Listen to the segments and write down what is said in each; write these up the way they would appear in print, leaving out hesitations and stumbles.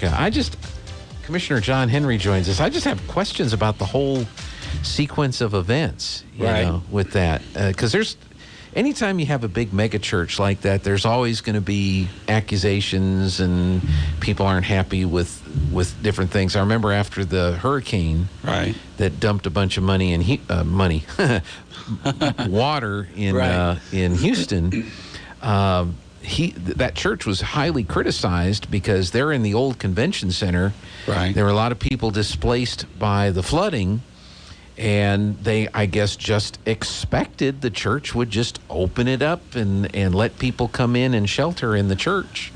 America. Commissioner John Henry joins us. I just have questions about the whole sequence of events, you know, with that. Because anytime you have a big mega church like that, there's always going to be accusations and people aren't happy with different things. I remember after the hurricane that dumped a bunch of money in water in Houston, that church was highly criticized because they're in the old convention center. There were a lot of people displaced by the flooding. And they, I guess, just expected the church would just open it up and let people come in and shelter in the church.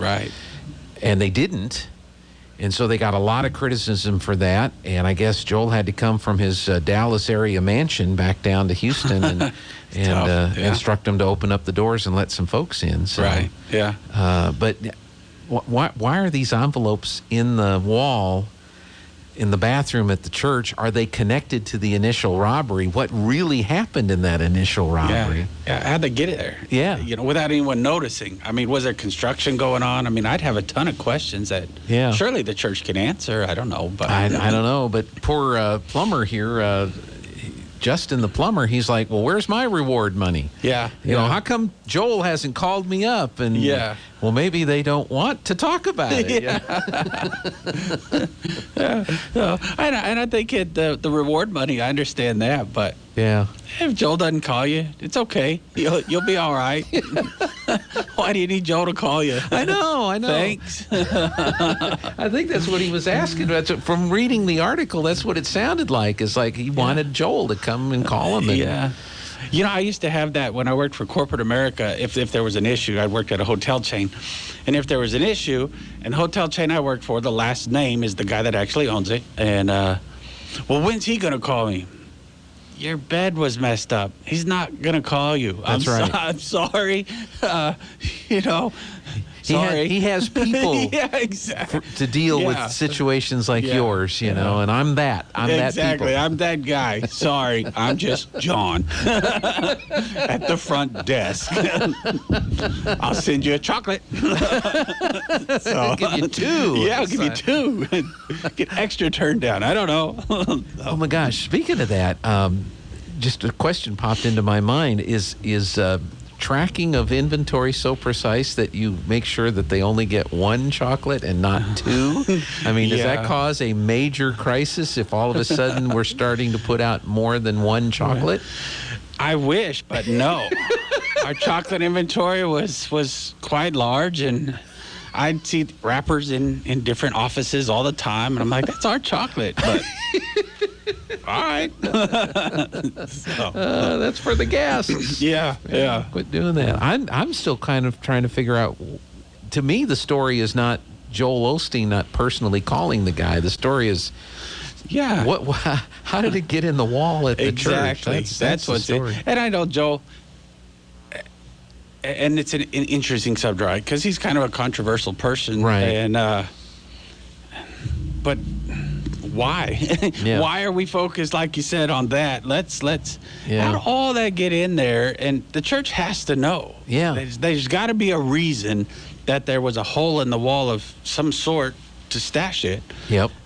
And they didn't. And so they got a lot of criticism for that. And I guess Joel had to come from his Dallas area mansion back down to Houston and instruct them to open up the doors and let some folks in. So, but why are these envelopes in the wall in the bathroom at the church? Are they connected to the initial robbery? What really happened in that initial robbery? How'd they get it there? Without anyone noticing. I mean, was there construction going on? I mean, I'd have a ton of questions that surely the church can answer. I don't know. But I don't know. But poor plumber here, Justin the plumber, he's like, well, where's my reward money? You know, how come Joel hasn't called me up? And well, maybe they don't want to talk about it. And I think the reward money, I understand that, but if Joel doesn't call you, it's okay. You'll be all right. Why do you need Joel to call you? I know. Thanks. I think that's what he was asking. From reading the article, that's what it sounded like. It's like he wanted Joel to come and call him. You know, I used to have that when I worked for corporate America. If there was an issue, I worked at a hotel chain. And if there was an issue, and the hotel chain I worked for, the last name is the guy that actually owns it. And, well, when's he going to call me? Your bed was messed up. He's not going to call you. That's right. I'm sorry. You know, sorry. He has people to deil with situations like yours, you know, and I'm that. I'm that people. I'm that guy. Sorry, I'm just John at the front desk. I'll send you a chocolate. I'll give you two. Yeah, I'll give you two. Get extra turned down. I don't know. Oh, my gosh. Speaking of that, just a question popped into my mind. Is tracking of inventory so precise that you make sure that they only get one chocolate and not two? I mean, does that cause a major crisis if all of a sudden we're starting to put out more than one chocolate? I wish, but no. Our chocolate inventory was quite large, and I'd see wrappers in different offices all the time, and I'm like, that's our chocolate, but all right. That's for the guests. Quit doing that. I'm still kind of trying to figure out. To me, the story is not Joel Osteen not personally calling the guy. The story is, how did it get in the wall at the church? That's what's the story. And I know Joel, and it's an interesting subject because he's kind of a controversial person, and but. Why? Why are we focused, like you said, on that? Let's how did all that get in there? And the church has to know. There's got to be a reason that there was a hole in the wall of some sort to stash it.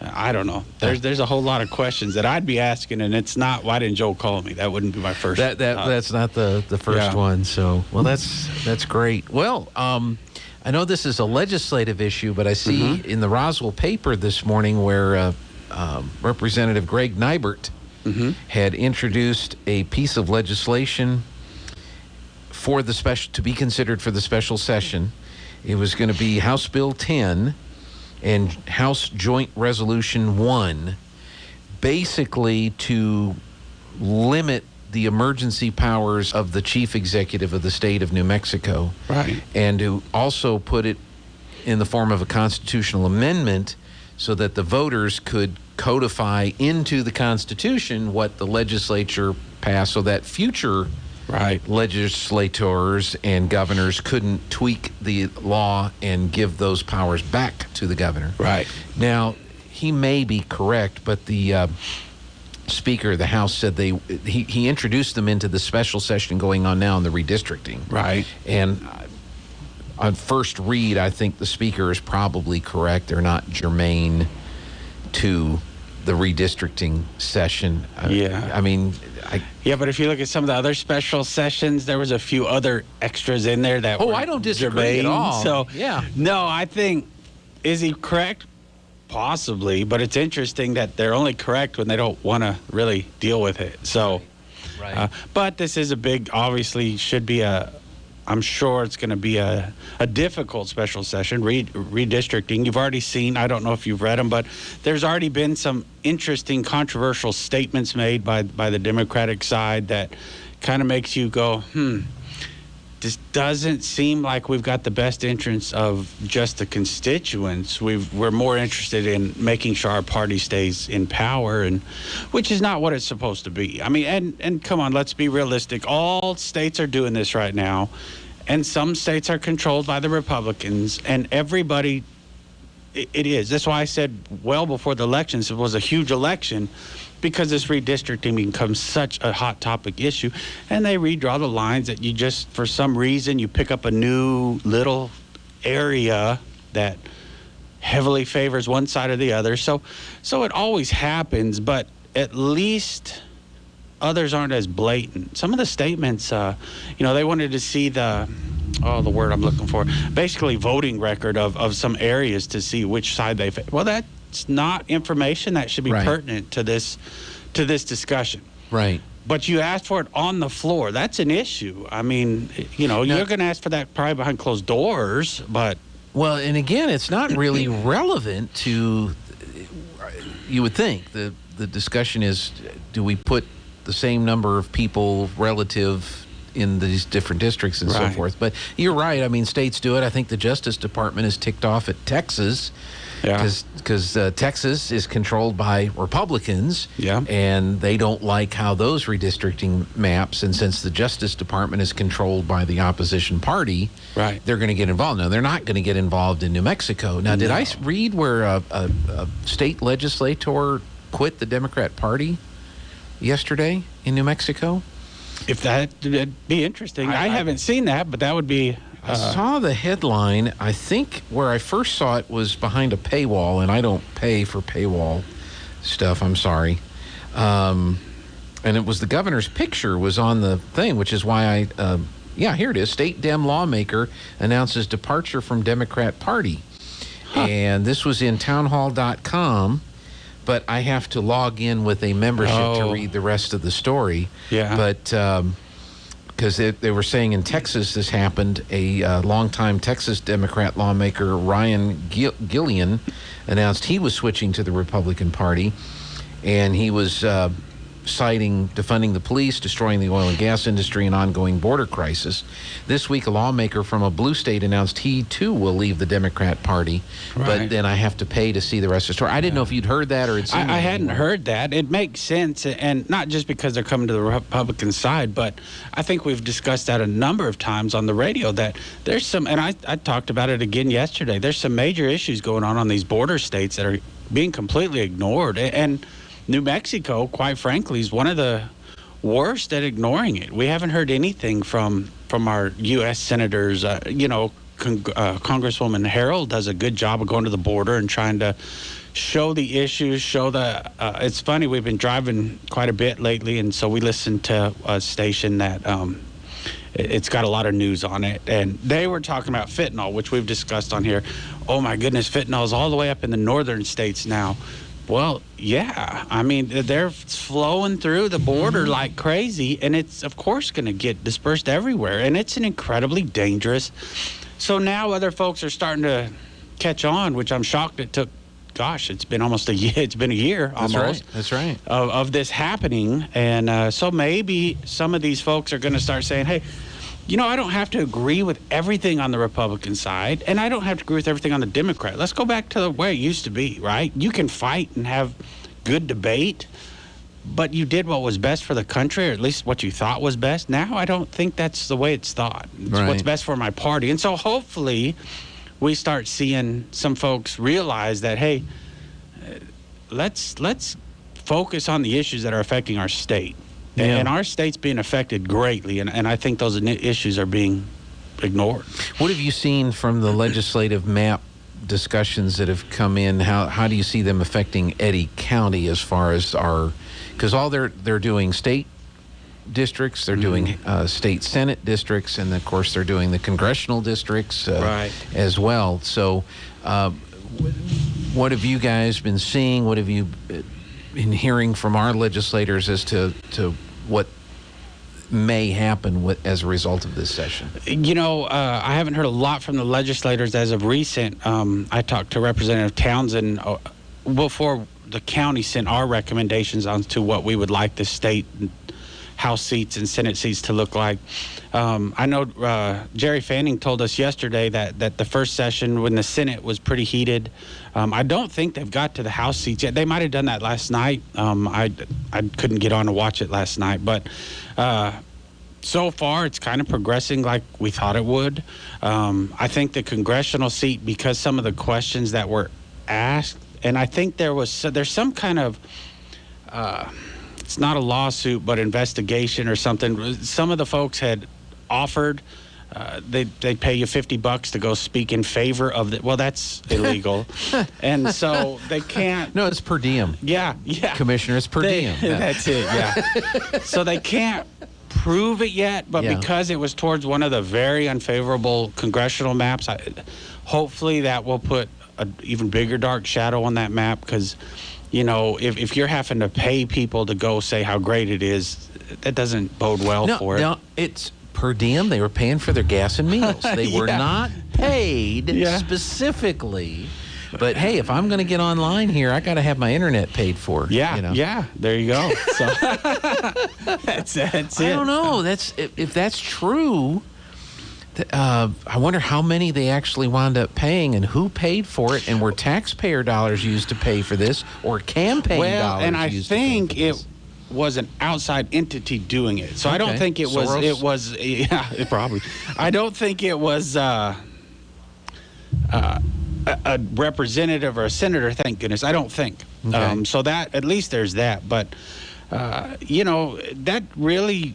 I don't know. There's a whole lot of questions that I'd be asking, and it's not, why didn't Joel call me? That wouldn't be my first. That's not the first one. So, well, that's great. Well, I know this is a legislative issue, but I see in the Roswell paper this morning where Representative Greg Nybert had introduced a piece of legislation for the to be considered for the special session. It was going to be House Bill 10 and House Joint Resolution 1, basically to limit the emergency powers of the chief executive of the state of New Mexico, and to also put it in the form of a constitutional amendment so that the voters could codify into the Constitution what the legislature passed, so that future legislators and governors couldn't tweak the law and give those powers back to the governor. Now, he may be correct, but the Speaker of the House said he introduced them into the special session going on now in the redistricting. And on first read, I think the speaker is probably correct. They're not germane to the redistricting session. Yeah. But if you look at some of the other special sessions, there was a few other extras in there that were I don't disagree germane. at all. So, yeah. No, I think, is he correct? Possibly, but it's interesting that they're only correct when they don't want to really deal with it. So, right. But this is a big, obviously, should be I'm sure it's going to be a difficult special session, redistricting. You've already seen, I don't know if you've read them, but there's already been some interesting, controversial statements made by the Democratic side that kind of makes you go, this doesn't seem like we've got the best interest of just the constituents. We're more interested in making sure our party stays in power, and which is not what it's supposed to be. I mean, and come on, let's be realistic. All states are doing this right now, and some states are controlled by the Republicans, and everybody, it is. That's why I said well before the elections, it was a huge election, because this redistricting becomes such a hot topic issue, and they redraw the lines that you just, for some reason, you pick up a new little area that heavily favors one side or the other. So it always happens, but at least others aren't as blatant. Some of the statements, they wanted to see the word I'm looking for, basically voting record of some areas to see which side they favor. Well, it's not information that should be pertinent to this discussion. Right. But you asked for it on the floor. That's an issue. I mean, you're going to ask for that probably behind closed doors, but... Well, and again, it's not really relevant to, you would think, the discussion is, do we put the same number of people relative in these different districts and so forth? But you're right. I mean, states do it. I think the Justice Department is ticked off at Texas, because Texas is controlled by Republicans, and they don't like how those redistricting maps, and since the Justice Department is controlled by the opposition party, they're going to get involved. Now, they're not going to get involved in New Mexico. Now, did I read where a state legislator quit the Democrat Party yesterday in New Mexico? If that'd be interesting. I haven't seen that, but that would be... I saw the headline. I think where I first saw it was behind a paywall, and I don't pay for paywall stuff. I'm sorry. And it was the governor's picture was on the thing, which is why here it is. State Dem lawmaker announces departure from Democrat Party. And this was in townhall.com, but I have to log in with a membership to read the rest of the story. Yeah. But... because they were saying in Texas this happened, a longtime Texas Democrat lawmaker, Ryan Gillian, announced he was switching to the Republican Party, and he was citing defunding the police, destroying the oil and gas industry, and ongoing border crisis. This week, a lawmaker from a blue state announced he, too, will leave the Democrat Party, but then I have to pay to see the rest of the story. I didn't know if you'd heard that or it's... I hadn't heard that. It makes sense, and not just because they're coming to the Republican side, but I think we've discussed that a number of times on the radio, that there's some, and I talked about it again yesterday, there's some major issues going on these border states that are being completely ignored, and New Mexico, quite frankly, is one of the worst at ignoring it. We haven't heard anything from our U.S. senators. Congresswoman Harrell does a good job of going to the border and trying to show the issues, it's funny, we've been driving quite a bit lately, and so we listened to a station that it's got a lot of news on it, and they were talking about fentanyl, which we've discussed on here. Oh, my goodness, fentanyl is all the way up in the northern states now. Well, yeah. I mean, they're flowing through the border like crazy, and it's, of course, going to get dispersed everywhere, and it's an incredibly dangerous. So now other folks are starting to catch on, which I'm shocked it took. Gosh, it's been almost a year. It's been a year almost. That's right. Of this happening, and so maybe some of these folks are going to start saying, hey, I don't have to agree with everything on the Republican side, and I don't have to agree with everything on the Democrat. Let's go back to the way it used to be, right? You can fight and have good debate, but you did what was best for the country, or at least what you thought was best. Now I don't think that's the way it's thought. It's what's best for my party. And so hopefully we start seeing some folks realize that, hey, let's focus on the issues that are affecting our state. Yeah. And our state's being affected greatly, and I think those issues are being ignored. What have you seen from the legislative map discussions that have come in? How do you see them affecting Eddy County as far as because all they're doing state districts, they're doing state Senate districts, and of course they're doing the congressional districts as well. So what have you guys been seeing? What have you been hearing from our legislators as to what may happen as a result of this session? I haven't heard a lot from the legislators as of recent. I talked to Representative Townsend before the county sent our recommendations on to what we would like the state House seats and Senate seats to look like. I know Jerry Fanning told us yesterday that the first session when the Senate was pretty heated. I don't think they've got to the House seats yet. They might have done that last night. I couldn't get on to watch it last night, but so far it's kind of progressing like we thought it would. I think the congressional seat, because some of the questions that were asked, and I think there's some kind of it's not a lawsuit, but investigation or something. Some of the folks had offered they'd pay you $50 to go speak in favor of well, that's illegal, and so they can't. No, it's per diem. Yeah, Commissioner, it's per diem. That's it. Yeah. So they can't prove it yet, but because it was towards one of the very unfavorable congressional maps, hopefully that will put an even bigger dark shadow on that map, because if you're having to pay people to go say how great it is, that doesn't bode well for it. No, it's per diem. They were paying for their gas and meals. They were not paid specifically. But hey, if I'm going to get online here, I got to have my internet paid for. Yeah. There you go. So that's it. I don't know. If that's true. I wonder how many they actually wound up paying and who paid for it, and were taxpayer dollars used to pay for this, or campaign dollars and I used think to pay for this? It was an outside entity doing it. So I don't think it was. Soros? It was. Yeah, probably. I don't think it was a representative or a senator. Thank goodness. I don't think. Okay. So that at least there's that. But that really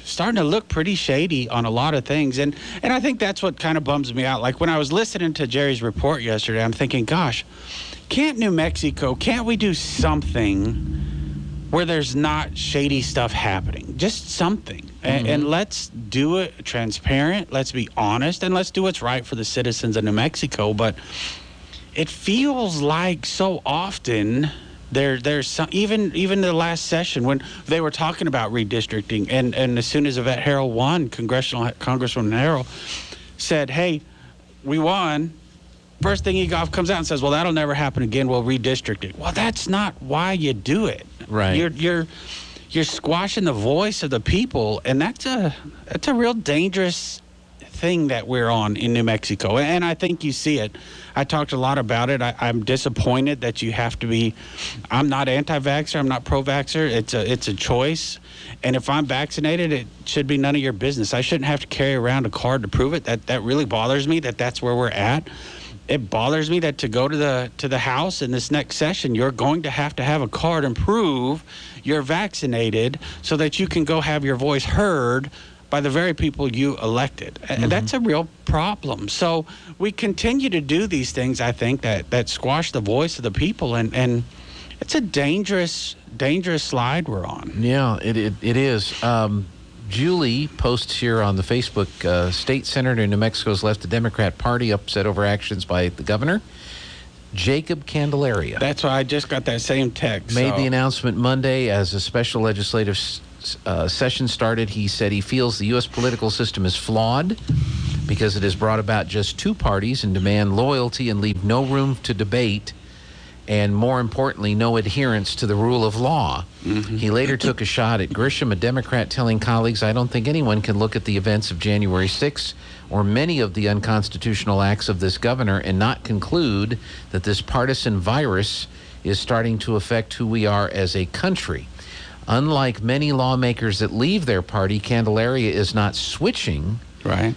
starting to look pretty shady on a lot of things, and I think that's what kind of bums me out. Like when I was listening to Jerry's report yesterday, I'm thinking, gosh, can't we do something where there's not shady stuff happening? Just something. And let's do it transparent, let's be honest, and let's do what's right for the citizens of New Mexico. But it feels like so often there's some, even the last session when they were talking about redistricting, and as soon as Yvette Harrell won, Congresswoman Harrell said, hey, we won. First thing he comes out and says, well, that'll never happen again, we'll redistrict it. Well, that's not why you do it. Right. You're squashing the voice of the people, and that's a real dangerous thing that we're on in New Mexico, and I think you see it. I talked a lot about it. I'm disappointed that you have to be. I'm not anti-vaxxer. I'm not pro-vaxxer. It's a choice, and if I'm vaccinated, it should be none of your business. I shouldn't have to carry around a card to prove it. That really bothers me. That's where we're at. It bothers me that to go to the House in this next session, you're going to have a card and prove you're vaccinated so that you can go have your voice heard by the very people you elected. And that's a real problem. So we continue to do these things, I think, that squash the voice of the people, and it's a dangerous slide we're on. Yeah, it is. Julie posts here on the Facebook, state senator in New Mexico has left the Democrat Party upset over actions by the governor. Jacob Candelaria. That's why I just got that same text. Made the announcement Monday as a special legislative session started. He said he feels the U.S. political system is flawed because it has brought about just two parties and demand loyalty and leave no room to debate, and more importantly, no adherence to the rule of law. He later took a shot at Grisham, a Democrat, telling colleagues, I don't think anyone can look at the events of January 6th or many of the unconstitutional acts of this governor and not conclude that this partisan virus is starting to affect who we are as a country. Unlike many lawmakers that leave their party, Candelaria is not switching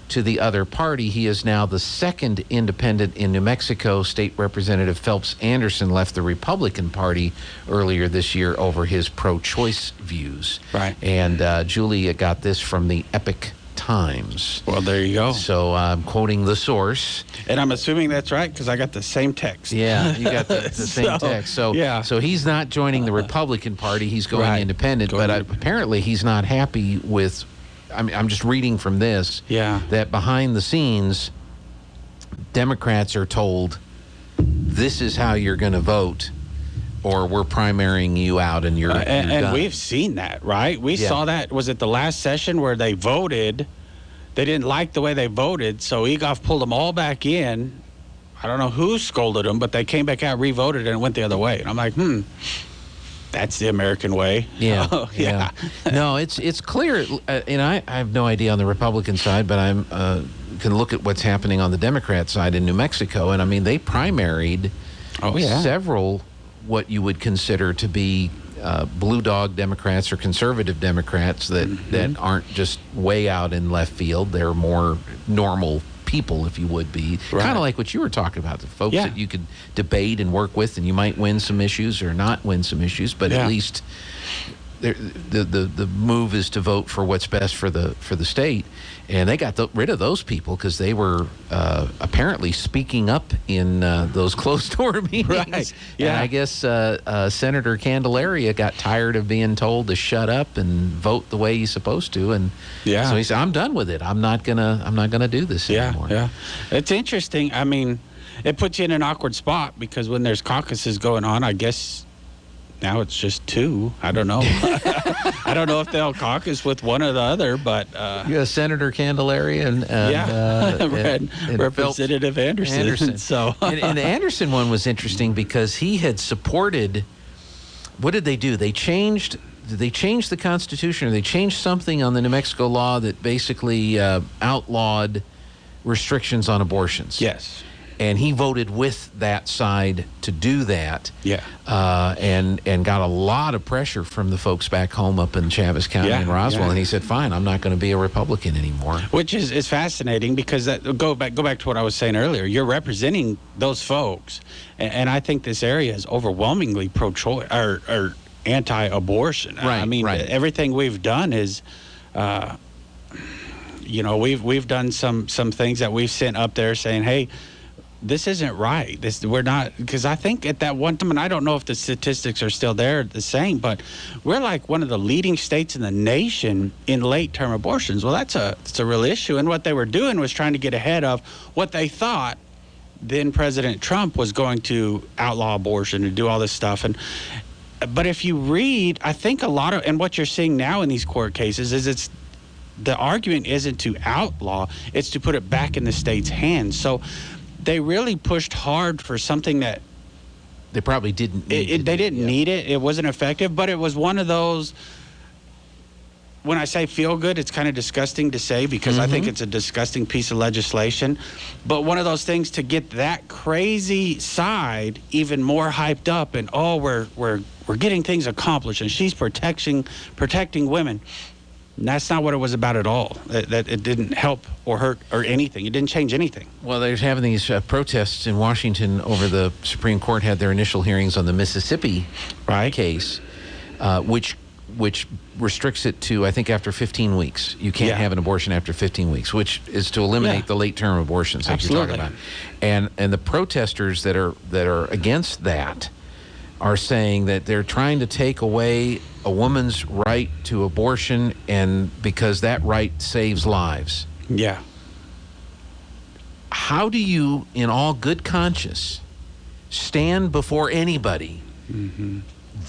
to the other party. He is now the second independent in New Mexico. State Representative Phelps Anderson left the Republican Party earlier this year over his pro-choice views. And Julia got this from the Epic Times. Well, there you go. So I'm quoting the source. And I'm assuming that's right because I got the same text. Yeah, you got the same text. So he's not joining the Republican Party. He's going independent. Apparently he's not happy with, I'm just reading from this, that behind the scenes, Democrats are told, this is how you're going to vote, or we're primarying you out and you're done. We've seen that, right? We saw that. Was it the last session where they voted? They didn't like the way they voted, so Egoff pulled them all back in. I don't know who scolded them, but they came back out, re-voted, and it went the other way. And I'm like, that's the American way. Yeah. Yeah. No, it's clear. And I have no idea on the Republican side, but I'm can look at what's happening on the Democrat side in New Mexico. And, I mean, they primaried several what you would consider to be blue dog Democrats or conservative Democrats that aren't just way out in left field. They're more normal people, if you would be. Kind of like what you were talking about, the folks that you could debate and work with, and you might win some issues or not win some issues, but at least the move is to vote for what's best for the state. And they got rid of those people because they were apparently speaking up in those closed-door meetings. Right. Yeah. And I guess Senator Candelaria got tired of being told to shut up and vote the way he's supposed to, and so he said, "I'm done with it. I'm not gonna do this anymore." Yeah. It's interesting. I mean, it puts you in an awkward spot because when there's caucuses going on, I guess. Now it's just two. I don't know. I don't know if they'll caucus with one or the other, but Senator Candelaria and Representative Anderson. So and the Anderson one was interesting because he had supported. What did they do? Did they change the Constitution, or they changed something on the New Mexico law that basically outlawed restrictions on abortions? Yes. And he voted with that side to do that. Yeah. And got a lot of pressure from the folks back home up in Chaves County and Roswell. Yeah. And he said, fine, I'm not going to be a Republican anymore. Which is fascinating because go back to what I was saying earlier. You're representing those folks. And I think this area is overwhelmingly pro-choice or anti-abortion. Right, I mean, everything we've done is... we've done some things that we've sent up there saying, hey, this isn't right. We're not, because I think at that one time, and I don't know if the statistics are still there the same, but we're like one of the leading states in the nation in late-term abortions. Well, that's a real issue. And what they were doing was trying to get ahead of what they thought then President Trump was going to outlaw abortion and do all this stuff. But if you read, I think a lot of, and what you're seeing now in these court cases is the argument isn't to outlaw, it's to put it back in the state's hands. So they really pushed hard for something that they probably didn't need. They didn't need it. It wasn't effective, but it was one of those, when I say feel good, it's kind of disgusting to say because I think it's a disgusting piece of legislation, but one of those things to get that crazy side even more hyped up and, we're getting things accomplished and she's protecting women. And that's not what it was about at all. That it didn't help or hurt or anything. It didn't change anything. Well, they're having these protests in Washington over the Supreme Court had their initial hearings on the Mississippi case, which restricts it to, I think, after 15 weeks. You can't have an abortion after 15 weeks, which is to eliminate the late-term abortions like you're talking about. And the protesters that are against that are saying that they're trying to take away a woman's right to abortion, and because that right saves lives. Yeah. How do you, in all good conscience, stand before anybody?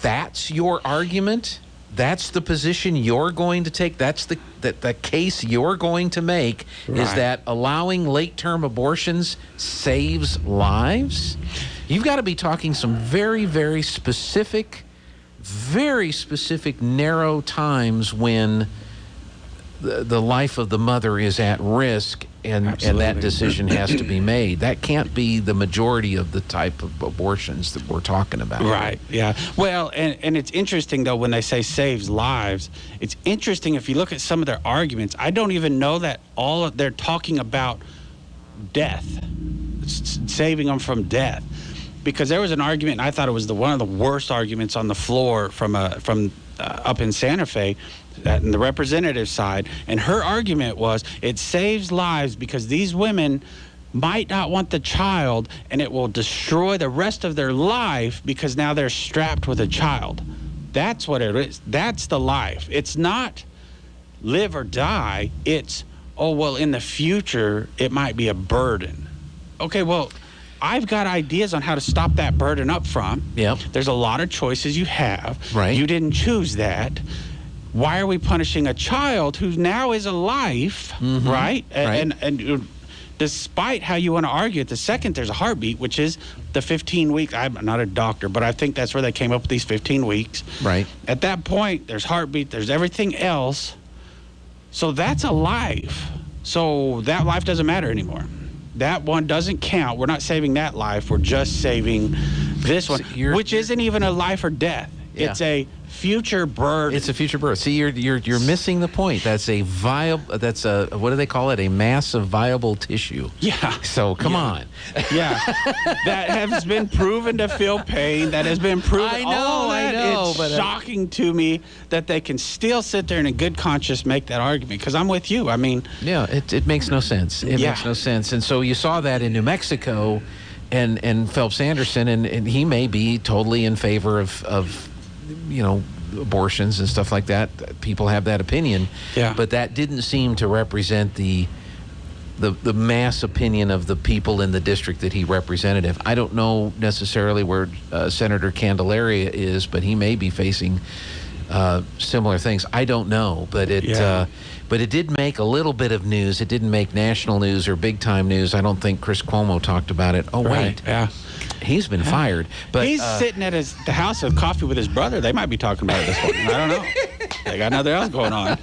That's your argument? That's the position you're going to take? That's the case you're going to make, is that allowing late-term abortions saves lives? You've got to be talking some very, very specific, narrow times when the life of the mother is at risk, and that decision has to be made. That can't be the majority of the type of abortions that we're talking about. Right, yeah. Well, and it's interesting, though, when they say saves lives, it's interesting if you look at some of their arguments. I don't even know that they're talking about death, saving them from death. Because there was an argument, and I thought it was one of the worst arguments on the floor from up in Santa Fe, in the representative side, and her argument was it saves lives because these women might not want the child, and it will destroy the rest of their life because now they're strapped with a child. That's what it is. That's the life. It's not live or die. It's, oh, well, in the future, it might be a burden. Okay, well, I've got ideas on how to stop that burden up front. Yep. There's a lot of choices you have. Right. You didn't choose that. Why are we punishing a child who now is a life, right? And despite how you want to argue it, the second there's a heartbeat, which is the 15 weeks. I'm not a doctor, but I think that's where they came up with these 15 weeks. Right. At that point, there's heartbeat, there's everything else. So that's a life. So that life doesn't matter anymore. That one doesn't count. We're not saving that life. We're just saving this one, which isn't even a life or death. Yeah. It's a future birth. It's a future birth. See, you're missing the point. That's a viable. That's a, what do they call it? A mass of viable tissue. Yeah. So come on. Yeah. That has been proven to feel pain. That has been proven. I know. It's shocking to me that they can still sit there and in good conscience make that argument. Because I'm with you. I mean. Yeah. It makes no sense. It makes no sense. And so you saw that in New Mexico, and Phelps Anderson, and he may be totally in favor of abortions and stuff like that. People have that opinion. Yeah. But that didn't seem to represent the mass opinion of the people in the district that he represented. I don't know necessarily where Senator Candelaria is, but he may be facing similar things. I don't know, but it did make a little bit of news. It didn't make national news or big time news. I don't think Chris Cuomo talked about it. Oh, wait. Yeah. He's been fired. But he's sitting at the house of coffee with his brother. They might be talking about it this morning. I don't know. They got nothing else going on.